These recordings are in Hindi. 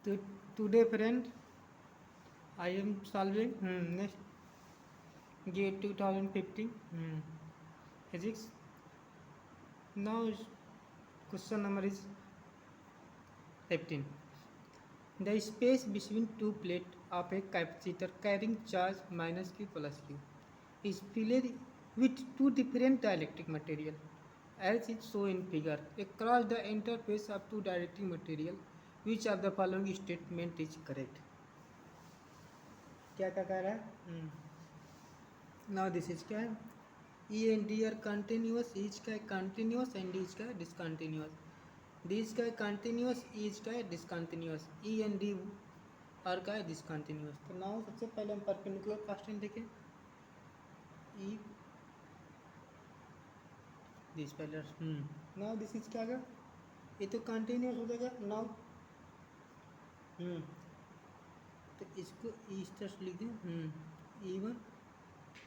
तो today friend I am solving next GATE 2015 physics. Now question number is 15. The space between two plates of a capacitor carrying charge minus Q plus Q is filled with two different dielectric material as is shown in figure. Across the interface of two dielectric material, which of the following statement is correct? क्या क्या कह रहा है? Now this is क्या है? E and D are continuous, each का है continuous and D का है discontinuous. D का है continuous, each का है discontinuous. E and D R का है discontinuous. तो now सबसे पहले हम perpendicular constant देखें. E this पहले now this is क्या होगा? ये तो continuous हो जाएगा now. तो इसको इस तरह से लिख दें E1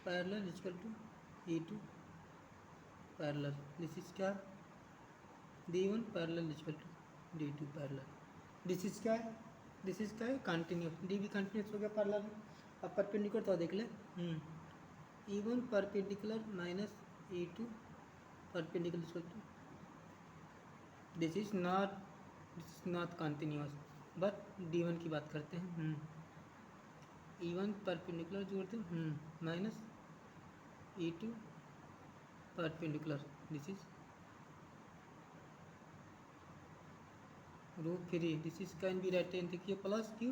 parallel equal to E2 parallel. This is क्या? D1 parallel equal to D2 parallel. This is क्या है? दिस इज क्या है? कंटिन्यूस. D भी कंटिन्यूस हो गया पैरेलल में. अब परपेंडिकुलर तो देख ले. E1 perpendicular minus E2 perpendicular equal to. This is not continuous. But D1 की बात करते हैं. E1 परपेंडिकुलर जोड़ते हैं minus E2 perpendicular. This is root 3. This is can be right देखिए प्लस क्यू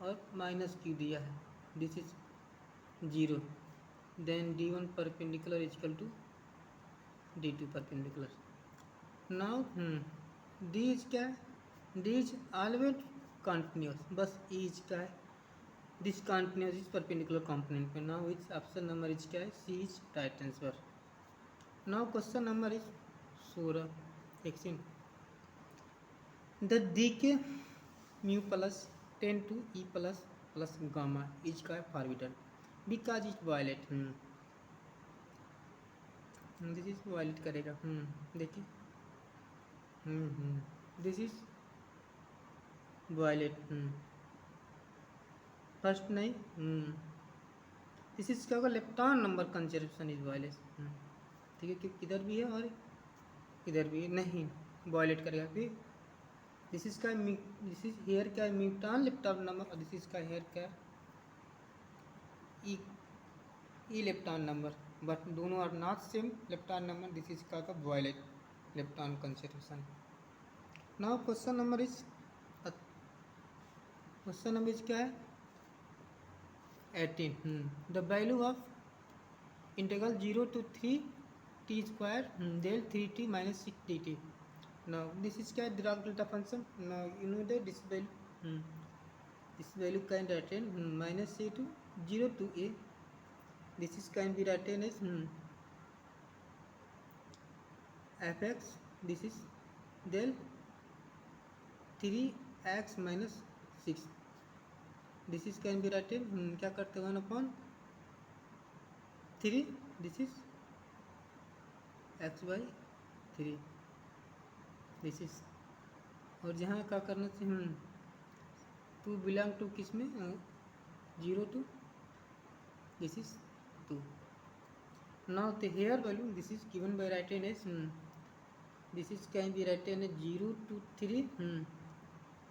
और माइनस क्यू दिया है. This is 0. Then D1 perpendicular equal to D2 perpendicular. Now D is क्या है? D is always continuous. बस E इज क्या है? This continuous is perpendicular component में. Now is option number is क्या है? C is right answer. Now question number is 16. Action the decay mu plus 10 to E plus gamma is का forbidden because it violate. This is violate करेगा. देखिए दिस इज वायलेट. फर्स्ट नहीं. दिस इज क्या होगा? Electron number conservation is violate. ठीक है क्योंकि इधर भी है और इधर भी है. नहीं वायलेट करेगा. फिर दिस इज का दिस इज हेयर क्या है? म्यूटान इलेक्ट्रॉन नंबर. और दिस इज का हेयर क्या? E electron number. बट दोनों are not same electron number. This is का violate electron concentration. Now question number is क्या है? 18. The value of integral 0 to 3 t square del 3t minus 6 dt. Now this is क्या? Dirac delta function. Now you know that this value can be written minus a to 0 to a. This is can be written as fx. This is del 3x minus 6. This is can be written क्या करते हैं 1/3. This is x by 3. This is और जहाँ क्या करना चाहिए? टू बिलोंग टू किस में? 0 to this is 2. Now the here value this is given by right hand as this is can be right hand 0 to 3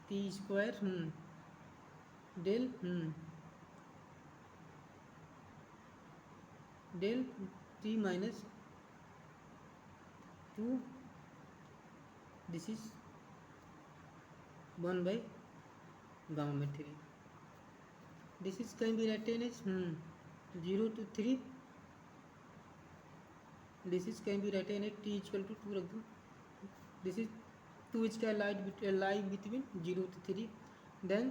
t square del del 3 minus 2. This is 1 by gamma में 3. This is can be right as 0 to 3. This is can be right as t equal to 2 रख दो. दिस इज 2 इज का lie between 0 to 3. Then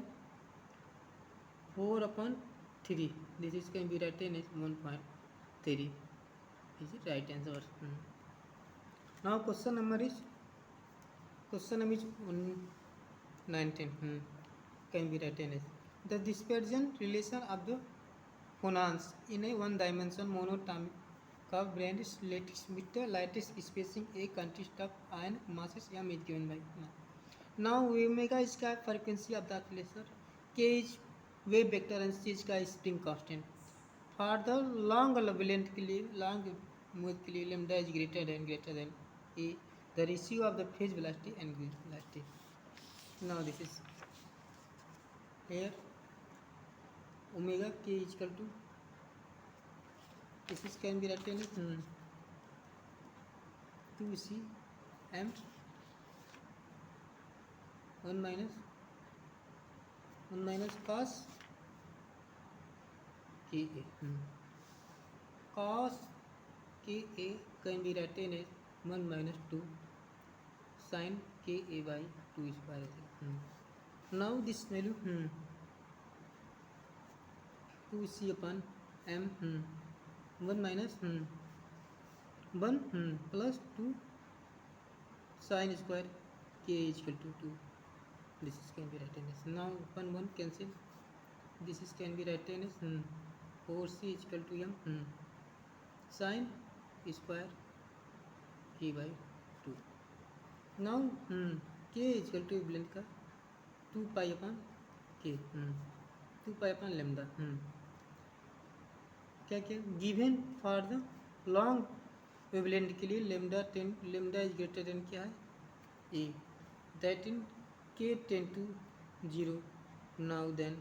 4/3. This is can be right as 1.3 is right answer. Now question number is 19. Can be written as the dispersion relation of the phonons in a one-dimensional monatomic curve band is lattice with the lattice spacing a consist of ion masses m is given by. Now omega is का frequency of the oscillator, k is wave vector and c is का spring constant. For the long wavelength के लिए long mode के लिए lambda is greater than a, the ratio of the phase velocity and grid velocity. Now this is here omega k is equal to, this is can be written as 2c m 1 minus cos ka. Cos ka can be written as 1 minus 2 sin ka by 2 square. Now this value 2c upon m 1 minus 1 plus 2 sin square k is equal to 2. This is can be written as, now 1 cancel, this is can be written as 4c is equal to m sin square k by 2. Now k is equal to equivalent का 2 pi upon k 2 pi upon lambda. क्या क्या given for the long wavelength के लिए lambda इज ग्रेटर देन क्या है a, that in k tend to 0. Now then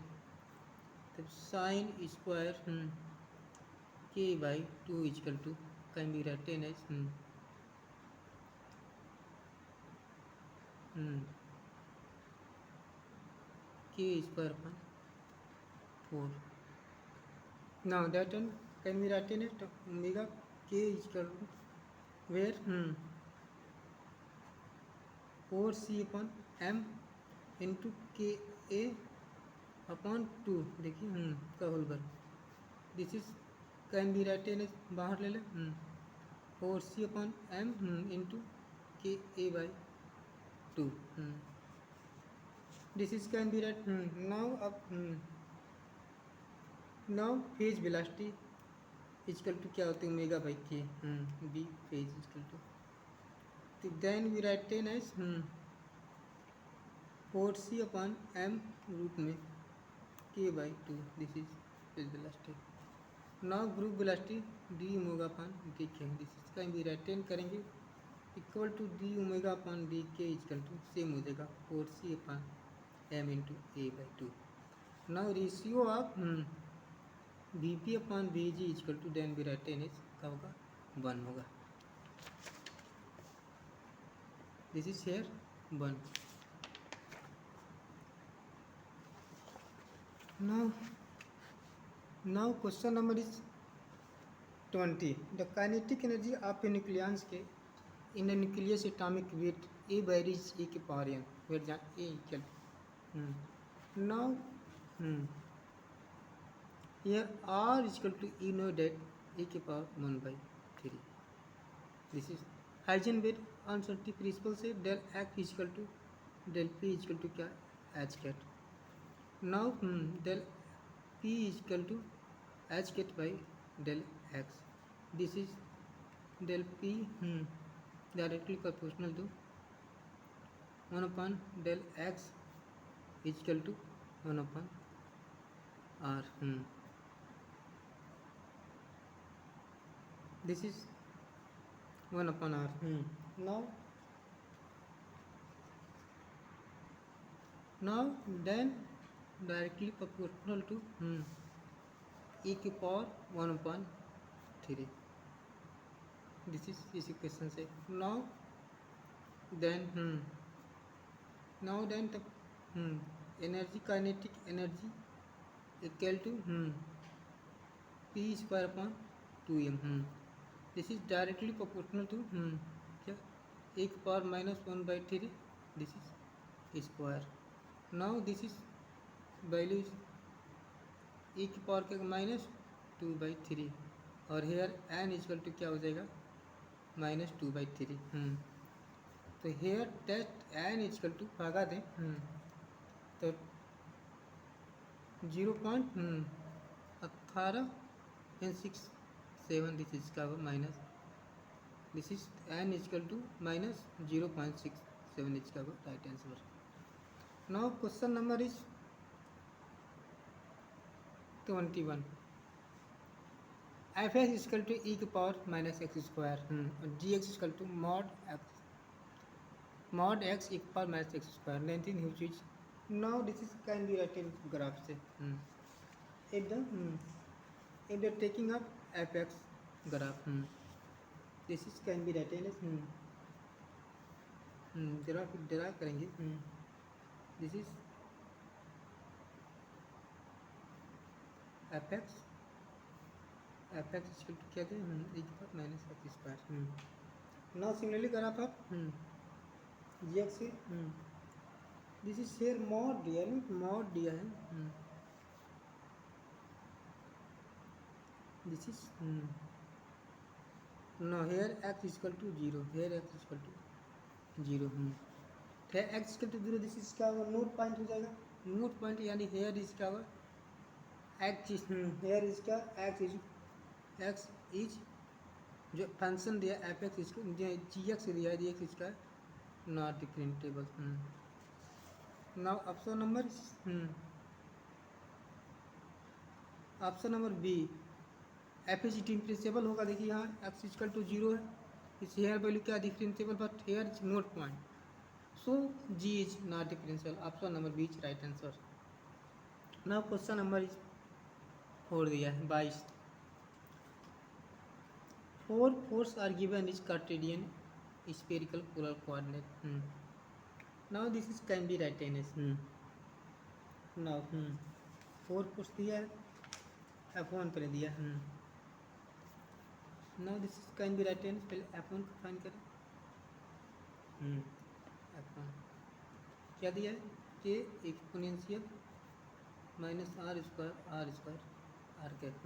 sine square k by 2 is equal to can be written as k square upon 4. Now that one can be written as omega k is equal to where 4c upon m into k a upon 2. देखिए का होल वर्ग, this is can B written as बाहर ले लें 4c upon m into k a by 2. This is can be right. Now अब now phase velocity equal to क्या होती है omega by K be phase equal to, तो then we write as 4c upon m root में k by 2. This is phase velocity. Now group velocity D omega upon D K, this is can be right करेंगे equal to D omega upon D K equal to same हो जाएगा 4c upon m into A by 2. Now ratio of V P upon V G equal to then be right as क्या होगा 1 होगा. This is here 1. now question number is 20. The kinetic energy of a nucleons के in a nucleus atomic weight a varies e के power n where जहाँ a equal now here r is equal to e know that a के power 1 by 3. this is Heisenberg uncertainty principle से del x is equal to del p is equal to क्या h cat. now del p is equal to h cat by del x. this is del p directly proportional to 1 upon del x is equal to 1 upon r. this is 1 upon r. now then directly proportional to e की पावर 1 upon 3. this is इस इक्वेशन से. now then the energy kinetic energy equal to p square upon 2m. this is directly proportional to क्या e की power -1 by 3. this is square. now this is value e की पावर के -2 by 3 और हेयर n इक्वल टू क्या हो जाएगा -2 by 3. तो here test n equal to भागा दें तो 0.1867. दिस इज का minus, this is n equal to -0.67 इसका right answer. Now question number is 21. F X equal to E की power minus x square G X equal to mod x equal minus x square 19 which is now this is can be written graph से if the if the taking up fx graph this is can be written as graph draw करेंगे this is fx equal to क्या थे e की power minus x square now similarly graph of gx से दिस इज शेयर मॉड दिया है मॉड दिया है this is no here x equal to zero here x equal to zero here x equal to zero this is क्या होगा नोट पॉइंट हो जाएगा नोट पॉइंट यानी हेयर इज क्या होगा एक्स हेयर इज क्या एक्स इज जो फंक्शन दिया एफ एक्स इसको जी एक्स दिया है जी एक्स इसका not differentiable now option number B F is differentiable होगा देखिए यहाँ एक्स इक्वल टू जीरो है इस हेयर वैल्यू क्या differentiable but here is not point so G is not differential option number B is right answer now question number is 4 दिया है 22 4 force are given is Cartesian spherical polar coordinate now this is can be written as now 4 force दिया है f1 पहले दिया now this is can be written as पहले f1 को फाइंड करें f1 क्या दिया है k exponential minus r square r cap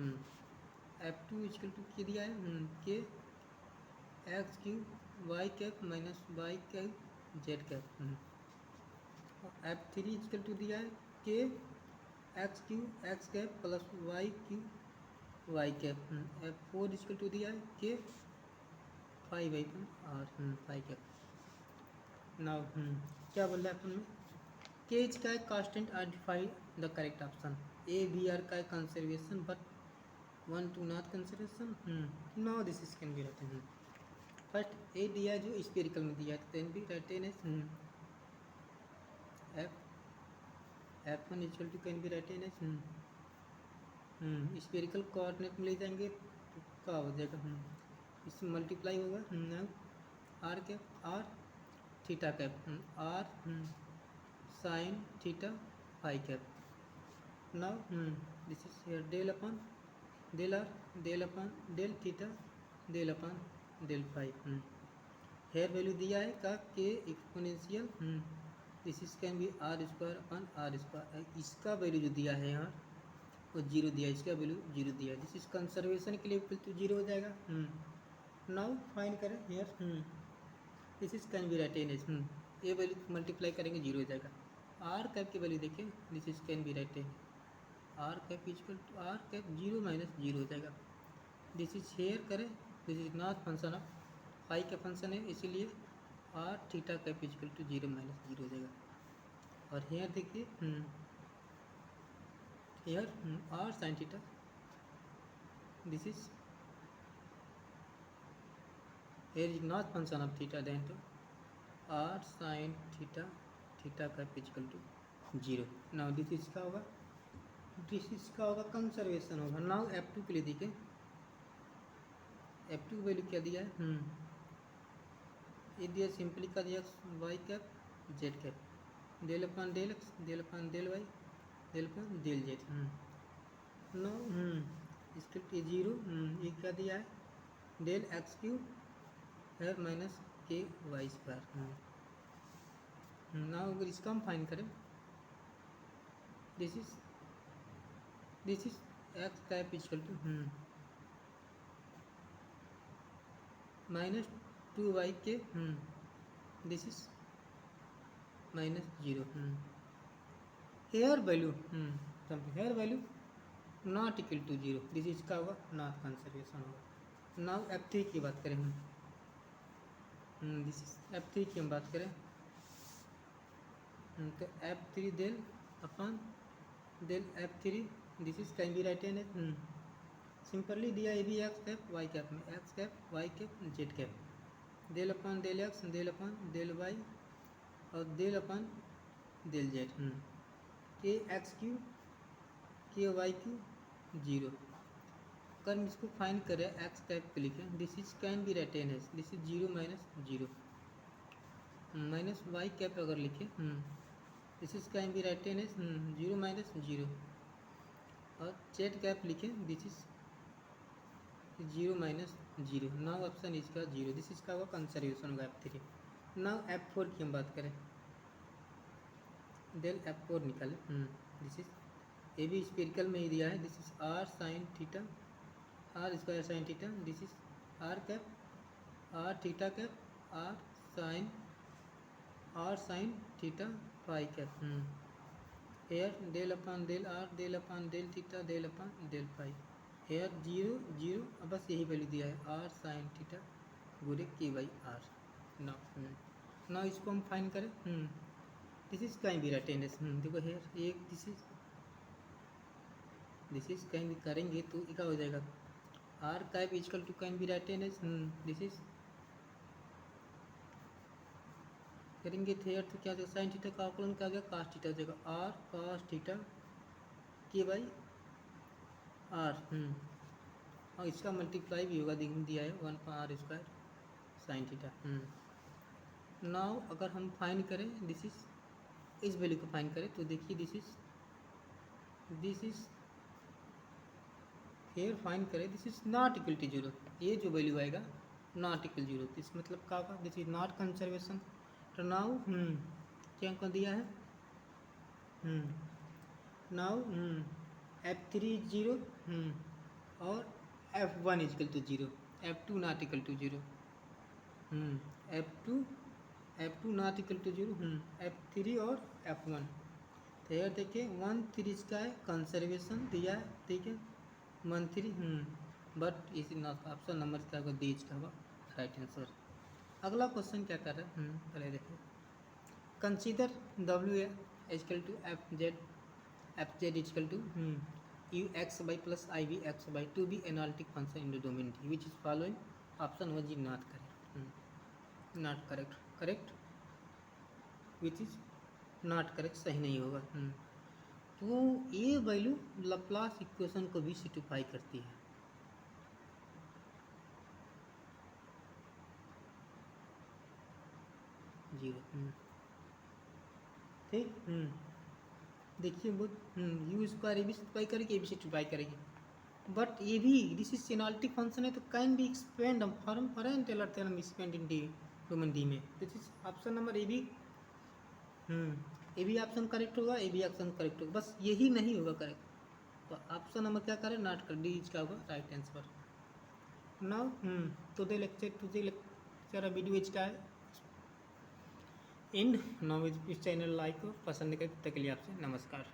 f2 equal to क्या दिया है k x cube y cap minus y cap z cap f3 equal to दिया है k x cube x cap plus y cube y cap f4 equal to दिया है के 5/r 5 कैप नाउ क्या बोल रहा है अपन में के इज का constant identify the correct option A B are का conservation but 1 2 not conservation now this is can be written first A दिया है जो स्फेरिकल में दिया है देन भी written as f1 equal to can be written as spherical coordinate में ले जाएंगे तो क्या हो जाएगा इसमें मल्टीप्लाई होगा r cap r theta cap r sine theta phi cap now this is here del upon del r del upon del theta del upon del phi here value दिया है का k exponential this is can be r square upon r square इसका वैल्यू जो दिया है यहाँ वो जीरो दिया है इसका वैल्यू जीरो दिया है दिस इज कंजर्वेशन के लिए इक्वल टू जीरो हो जाएगा नाउ फाइंड करें here this is can be right as ये वैल्यू मल्टीप्लाई करेंगे जीरो हो जाएगा आर कैप की वैल्यू देखिए this is can be right r cap equal to r cap zero minus zero हो जाएगा दिस इज हेयर करें this is not function of phi का फंक्शन है इसीलिए r theta cap equal to zero minus zero हो जाएगा और हेयर देखिए hair are sine theta this is here is not function of theta then तो R sine theta theta cap equal to zero now this is का होगा दिस इज का होगा कंजर्वेशन होगा नाउ f2 के लिए देखिए f2 वैल्यू क्या दिया है ये दिया सिंपली का दिया y cap z cap del upon del x del upon del y del upon del z no इसके जीरो ये क्या दिया है डेल एक्स क्यूब है minus k y square now अगर इसका हम फाइन करें this is x cap equal to minus 2y k this is minus zero here value here value not equal to zero this is का होगा नॉट कंजर्वेशन होगा नाउ f3 की बात करें दिस इज f3 की हम बात करें तो F3 del upon del F3 this is can be written as simply दिया a b x cap y cap में x cap y cap z cap del upon del x del upon del y और del upon del z k x cube k y cube zero. अगर हम इसको फाइंड करें एक्स कैप के लिखे this is can be written है this is zero minus zero minus y cap अगर लिखे this is can be written है जीरो माइनस जीरो और जेड कैप लिखे this is zero minus zero. Now option इसका जीरो दिस इसका होगा कंजर्वेशन होगा F3। नाउ F4 की हम बात करें डेल F4 निकाले this is a b spherical में ही दिया है this is r sine theta r square sine theta this is r cap r theta cap r sine theta phi cap here del upon del r del upon del theta del upon del phi here zero zero बस यही वैल्यू दिया है आर साइन थीटा गुरे के बाई आर। ना इसको हम फाइन करें दिस इज कहीं भी अटेंडेंस देखो हेयर एक दिस इज कहीं भी करेंगे तो क्या हो जाएगा r cap equal to can be attendance this is करेंगे हेयर तो क्या हो जाएगा साइन थीटा का आकलन क्या हो जाएगा कास्ट थीटा हो जाएगा आर कास्ट थीटा के बाई आर और इसका मल्टीप्लाई भी होगा दिया है 1/r square sine theta. Now अगर हम फाइंड करें दिस इज इस वैल्यू को फाइंड करें तो देखिए दिस इज हेयर फाइंड करें this is not equal to zero ये जो वैल्यू आएगा नॉट इक्वल जीरो इस मतलब क्या होगा दिस इज नॉट कंजर्वेशन। तो नाउ क्या को दिया है नाउ F3 जीरो और F1 equal to zero F2 not equal to zero F2 not equal to zero F3 और F1 तो यार देखिए 1 3 इसका है कंजर्वेशन दिया है ठीक है 1 3 बट इस ऑप्शन नंबर क्या होगा डी इसका होगा राइट आंसर। अगला क्वेश्चन क्या कर रहा है पहले देखिए consider W equal to f z equal to u x by plus I v x by 2 be analytic function in the domain D which is following option was not correct not correct which is not correct सही नहीं होगा तो ये वैल्यू लप्लास इक्वेशन को भी सिटिफाई करती है जीरो ठीक देखिए वो यू स्क्वायर ए बी सिटिफाई करेगी ए बी सिटिफाई करेगी बट ये भी दिस इज एनालिटिक फंक्शन है तो can be expand form for an Taylor theorem expand in D domain D में this is option number A B option correct होगा ए बी ऑप्शन करेक्ट होगा बस यही नहीं होगा करेक्ट तो ऑप्शन नंबर क्या करें नॉट कर डी इसका होगा राइट आंसर। नाउ तो दे लेक्चर वीडियो इसका है एंड नाउ इस चैनल लाइक को पसंद करके तक के लिए आपसे नमस्कार।